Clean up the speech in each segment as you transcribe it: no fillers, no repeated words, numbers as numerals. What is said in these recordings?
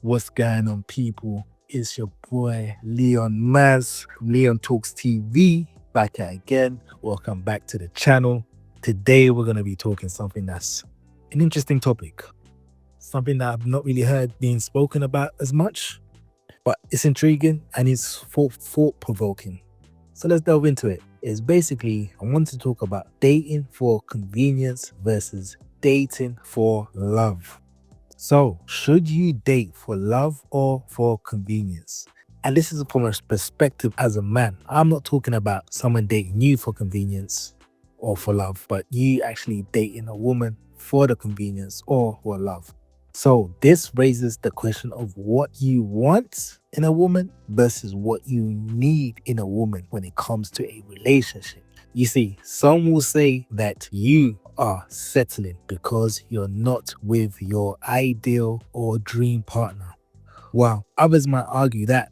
What's going on, people? It's your boy Leon Maz from Leon Talks TV. Back at again. Welcome back to the channel. Today we're going to be talking something that's an interesting topic. Something that I've not really heard being spoken about as much, but it's intriguing and it's thought-provoking. So let's delve into it. It's basically, I want to talk about dating for convenience versus dating for love. So, should you date for love or for convenience? And this is from a perspective as a man. I'm not talking about someone dating you for convenience or for love, but you actually dating a woman for the convenience or for love. So, this raises the question of what you want in a woman versus what you need in a woman when it comes to a relationship. You see, some will say that you are settling because you're not with your ideal or dream partner, while others might argue that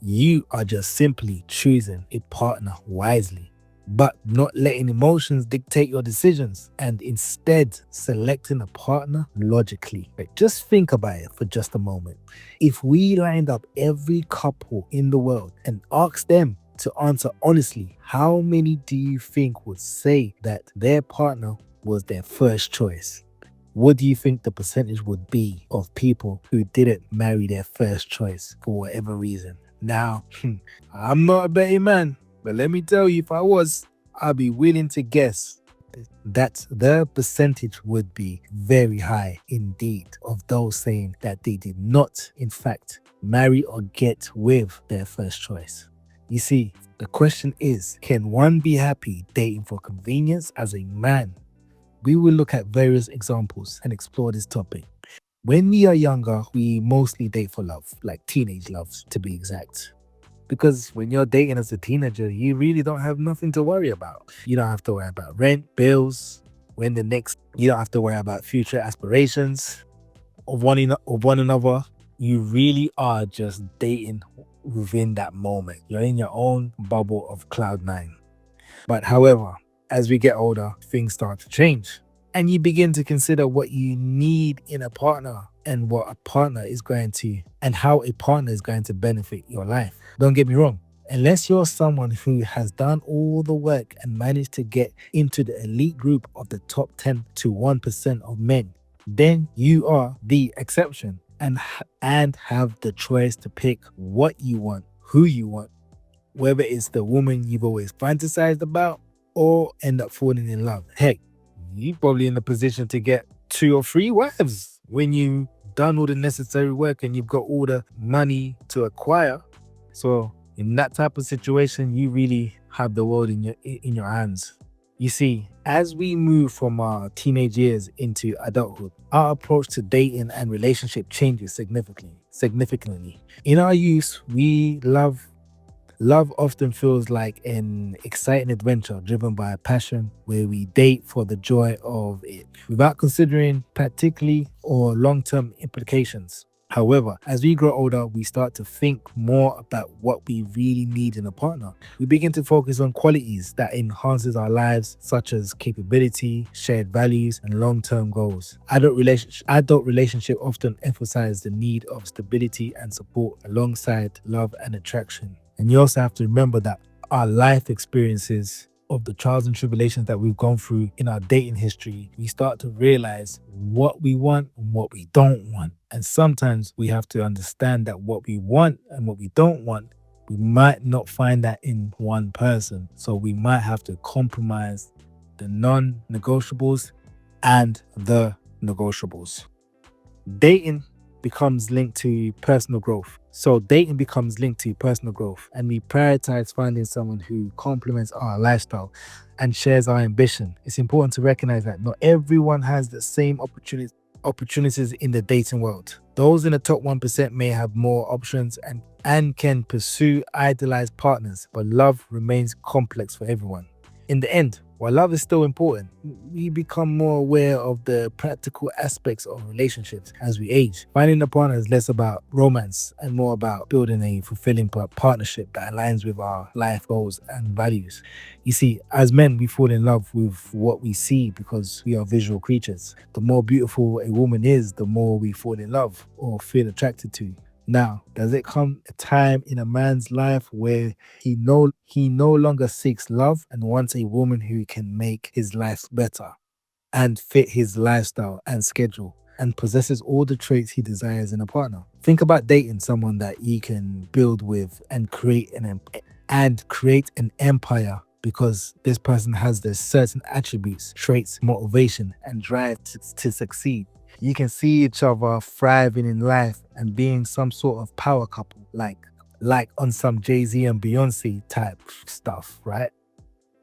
you are just simply choosing a partner wisely, but not letting emotions dictate your decisions and instead selecting a partner logically. But just think about it for just a moment. If we lined up every couple in the world and asked them to answer honestly, how many do you think would say that their partner was their first choice? What do you think the percentage would be of people who didn't marry their first choice for whatever reason? Now, I'm not a betting man, but let me tell you, if I was, I'd be willing to guess that the percentage would be very high indeed of those saying that they did not, in fact, marry or get with their first choice. You see, the question is, can one be happy dating for convenience as a man? We will look at various examples and explore this topic. When we are younger, we mostly date for love, like teenage love to be exact. Because when you're dating as a teenager, you really don't have nothing to worry about. You don't have to worry about rent, bills, you don't have to worry about future aspirations of one another. You really are just dating within that moment. You're in your own bubble of cloud nine. But however, as we get older, things start to change. And you begin to consider what you need in a partner and how a partner is going to benefit your life. Don't get me wrong. Unless you're someone who has done all the work and managed to get into the elite group of the top 10 to 1% of men, then you are the exception and have the choice to pick what you want, who you want, whether it's the woman you've always fantasized about or end up falling in love. Heck, you're probably in a position to get 2 or 3 wives when you've done all the necessary work and you've got all the money to acquire. So in that type of situation, you really have the world in your hands. You see, as we move from our teenage years into adulthood, our approach to dating and relationship changes significantly. In our youth, love often feels like an exciting adventure driven by a passion where we date for the joy of it without considering practically or long-term implications. However, as we grow older, we start to think more about what we really need in a partner. We begin to focus on qualities that enhances our lives, such as capability, shared values, and long-term goals. Adult relationship often emphasize the need of stability and support alongside love and attraction. And you also have to remember that our life experiences of the trials and tribulations that we've gone through in our dating history, we start to realize what we want and what we don't want. And sometimes we have to understand that what we want and what we don't want, we might not find that in one person. So we might have to compromise the non-negotiables and the negotiables. Dating becomes linked to personal growth. And we prioritize finding someone who complements our lifestyle and shares our ambition. It's important to recognize that not everyone has the same opportunities in the dating world. Those in the top 1% may have more options and can pursue idealized partners, but love remains complex for everyone. In the end, While love is still important, we become more aware of the practical aspects of relationships as we age. Finding a partner is less about romance and more about building a fulfilling partnership that aligns with our life goals and values. You see, as men, we fall in love with what we see because we are visual creatures. The more beautiful a woman is, the more we fall in love or feel attracted to. Now, does it come a time in a man's life where he no longer seeks love and wants a woman who can make his life better and fit his lifestyle and schedule and possesses all the traits he desires in a partner? Think about dating someone that you can build with and create an empire because this person has the certain attributes, traits, motivation, and drive to succeed. You can see each other thriving in life and being some sort of power couple, like on some Jay-Z and Beyonce type stuff, right?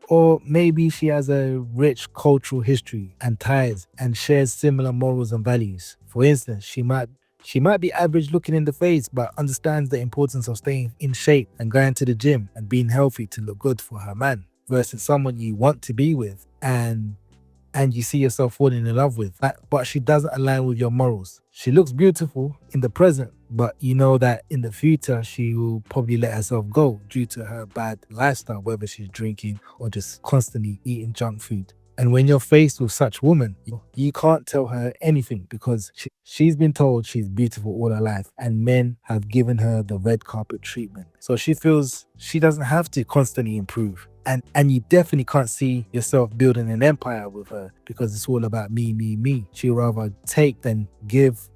Or maybe she has a rich cultural history and ties and shares similar morals and values. For instance, she might be average looking in the face, but understands the importance of staying in shape and going to the gym and being healthy to look good for her man, versus someone you want to be with and you see yourself falling in love with. But she doesn't align with your morals. She looks beautiful in the present, but you know that in the future she will probably let herself go due to her bad lifestyle, whether she's drinking or just constantly eating junk food. And when you're faced with such woman, you can't tell her anything because she's been told she's beautiful all her life and men have given her the red carpet treatment. So she feels she doesn't have to constantly improve. And you definitely can't see yourself building an empire with her because it's all about me, me, me. She'll rather take than give.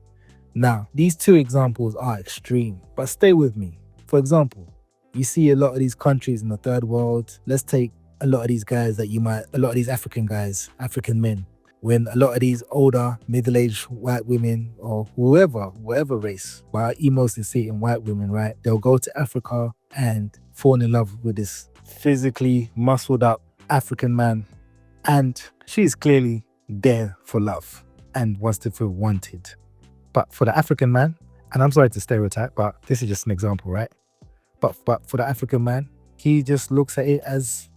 Now, these two examples are extreme, but stay with me. For example, you see a lot of these countries in the third world. Let's take a lot of these guys a lot of these African guys, African men, when a lot of these older, middle-aged white women or whatever race, but you mostly see it in white women, right? They'll go to Africa and fall in love with this physically muscled up African man. And she's clearly there for love and wants to feel wanted. But for the African man, and I'm sorry to stereotype, but this is just an example, right? But for the African man, he just looks at it as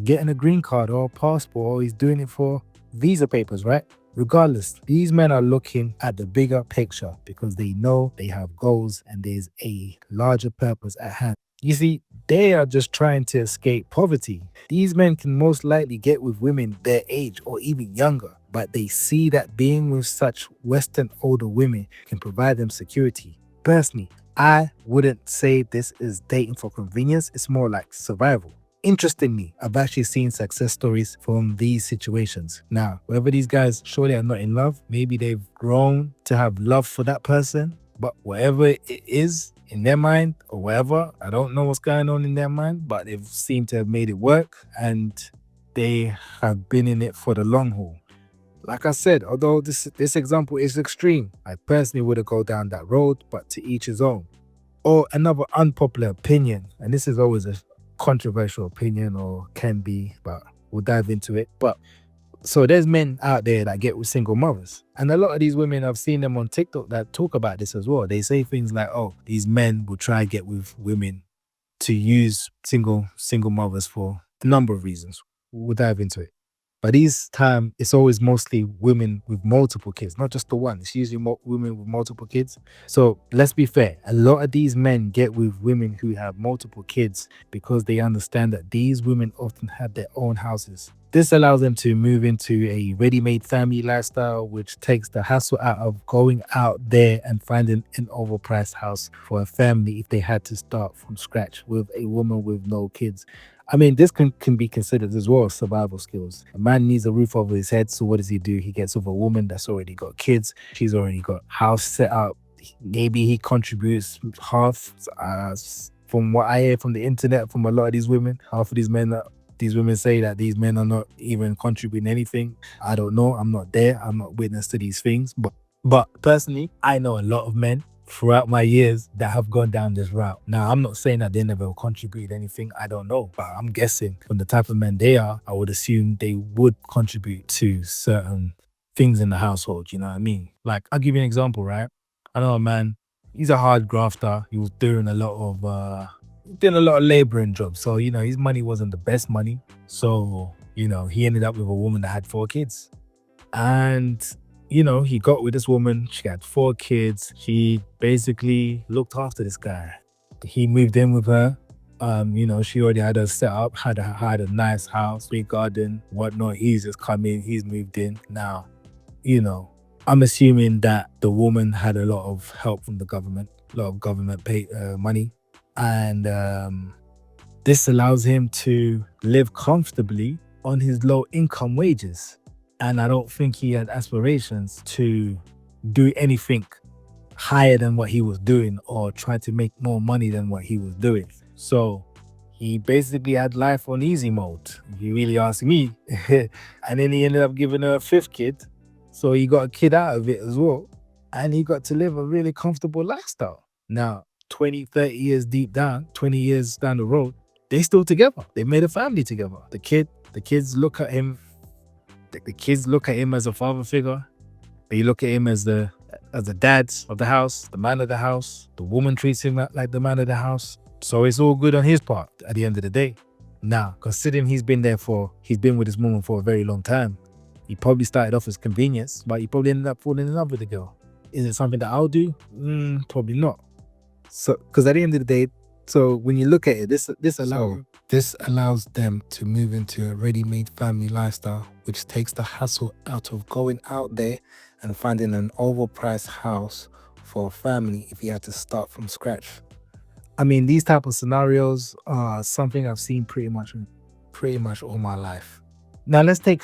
getting a green card or a passport, or he's doing it for visa papers, right? Regardless, these men are looking at the bigger picture because they know they have goals and there's a larger purpose at hand. You see, they are just trying to escape poverty. These men can most likely get with women their age or even younger, but they see that being with such Western older women can provide them security. Personally, I wouldn't say this is dating for convenience, it's more like survival. Interestingly, I've actually seen success stories from these situations. Now, whether these guys surely are not in love, maybe they've grown to have love for that person, but whatever it is in their mind or whatever, I don't know what's going on in their mind, but they've seemed to have made it work and they have been in it for the long haul. Like I said, although this example is extreme, I personally wouldn't go down that road, but to each his own. Or another unpopular opinion, and this is always a controversial opinion or can be, but we'll dive into it. But so there's men out there that get with single mothers. And a lot of these women, I've seen them on TikTok that talk about this as well. They say things like, oh, these men will try and get with women to use single mothers for a number of reasons. We'll dive into it. But this time, it's always mostly women with multiple kids, not just the one. It's usually women with multiple kids. So let's be fair. A lot of these men get with women who have multiple kids because they understand that these women often have their own houses. This allows them to move into a ready-made family lifestyle, which takes the hassle out of going out there and finding an overpriced house for a family if they had to start from scratch with a woman with no kids. I mean, this can be considered as well survival skills. A man needs a roof over his head, so what does he do? He gets with a woman that's already got kids. She's already got house set up. Maybe he contributes half. From what I hear from the internet, from a lot of these women, half of these women say that these men are not even contributing anything. I don't know. I'm not there. I'm not witness to these things. But personally, I know a lot of men throughout my years that have gone down this route. Now, I'm not saying that they never contribute anything. I don't know. But I'm guessing from the type of men they are, I would assume they would contribute to certain things in the household. You know what I mean? Like, I'll give you an example, right? I know a man, he's a hard grafter. He was doing a lot of laboring jobs. So, his money wasn't the best money. So he ended up with a woman that had 4 kids. And, he got with this woman. She had 4 kids. She basically looked after this guy. He moved in with her. She already had her set up, had a nice house, big garden, whatnot. He's just come in, he's moved in. Now, you know, I'm assuming that the woman had a lot of help from the government, a lot of government pay money. And this allows him to live comfortably on his low income wages. And I don't think he had aspirations to do anything higher than what he was doing or try to make more money than what he was doing. So he basically had life on easy mode, if you really ask me. And then he ended up giving her a 5th kid. So he got a kid out of it as well. And he got to live a really comfortable lifestyle. Now, 20, 30 years deep down, 20 years down the road, they still together. They made a family together. The kids look at him. The kids look at him as a father figure. They look at him as the dad of the house, the man of the house. The woman treats him like the man of the house. So it's all good on his part at the end of the day. Now, considering he's been with this woman for a very long time, he probably started off as convenience, but he probably ended up falling in love with the girl. Is it something that I'll do? Probably not. So, because at the end of the day, so when you look at it, this allows them to move into a ready-made family lifestyle, which takes the hassle out of going out there and finding an overpriced house for a family if you had to start from scratch. I mean, these type of scenarios are something I've seen pretty much all my life. Now let's take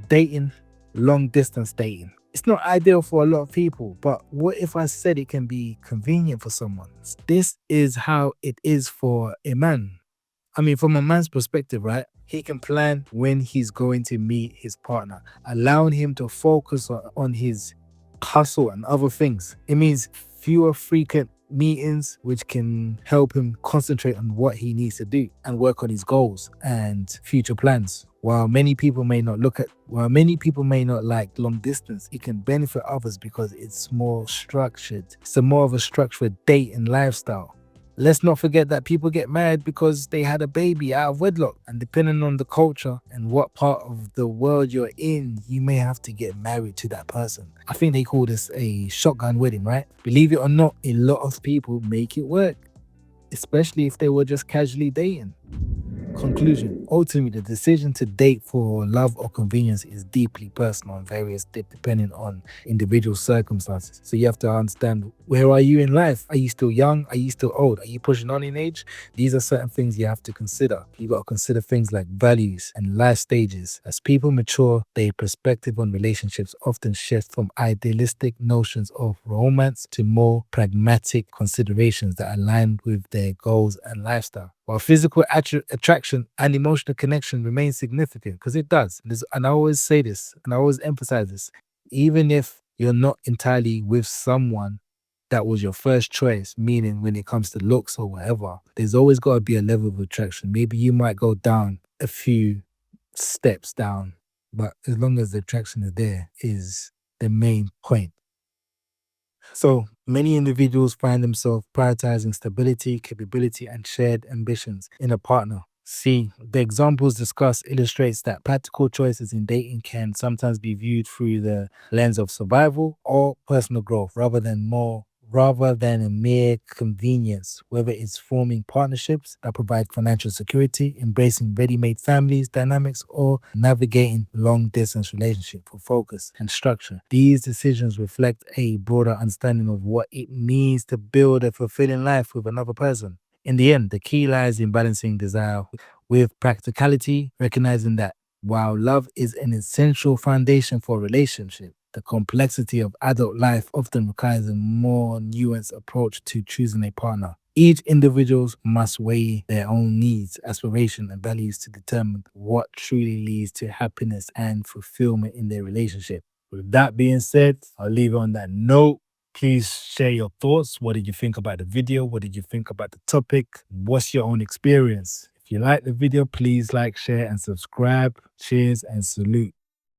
dating, long distance dating. It's not ideal for a lot of people, but what if I said it can be convenient for someone? This is how it is for a man. I mean, from a man's perspective, right? He can plan when he's going to meet his partner, allowing him to focus on his hustle and other things. It means fewer frequent meetings, which can help him concentrate on what he needs to do and work on his goals and future plans. While many people may not like long distance, it can benefit others because it's more structured. It's more of a structured date and lifestyle. Let's not forget that people get married because they had a baby out of wedlock. And depending on the culture and what part of the world you're in, you may have to get married to that person. I think they call this a shotgun wedding, right? Believe it or not, a lot of people make it work, especially if they were just casually dating. Conclusion. Ultimately, the decision to date for love or convenience is deeply personal and varies depending on individual circumstances. So you have to understand, where are you in life? Are you still young? Are you still old? Are you pushing on in age? These are certain things you have to consider. You got to consider things like values and life stages. As people mature, their perspective on relationships often shifts from idealistic notions of romance to more pragmatic considerations that align with their goals and lifestyle. While physical attraction and emotional connection remain significant, because it does. And I always say this, and I always emphasize this, even if you're not entirely with someone that was your first choice, meaning when it comes to looks or whatever, there's always got to be a level of attraction. Maybe you might go down a few steps down, but as long as the attraction is there, is the main point. So many individuals find themselves prioritizing stability, capability, and shared ambitions in a partner. See, the examples discussed illustrates that practical choices in dating can sometimes be viewed through the lens of survival or personal growth rather than a mere convenience, whether it's forming partnerships that provide financial security, embracing ready-made families dynamics, or navigating long-distance relationships for focus and structure. These decisions reflect a broader understanding of what it means to build a fulfilling life with another person. In the end, the key lies in balancing desire with practicality, recognizing that while love is an essential foundation for a relationship, the complexity of adult life often requires a more nuanced approach to choosing a partner. Each individual must weigh their own needs, aspirations, and values to determine what truly leads to happiness and fulfillment in their relationship. With that being said, I'll leave it on that note. Please share your thoughts. What did you think about the video? What did you think about the topic? What's your own experience? If you like the video, please like, share, and subscribe. Cheers and salute.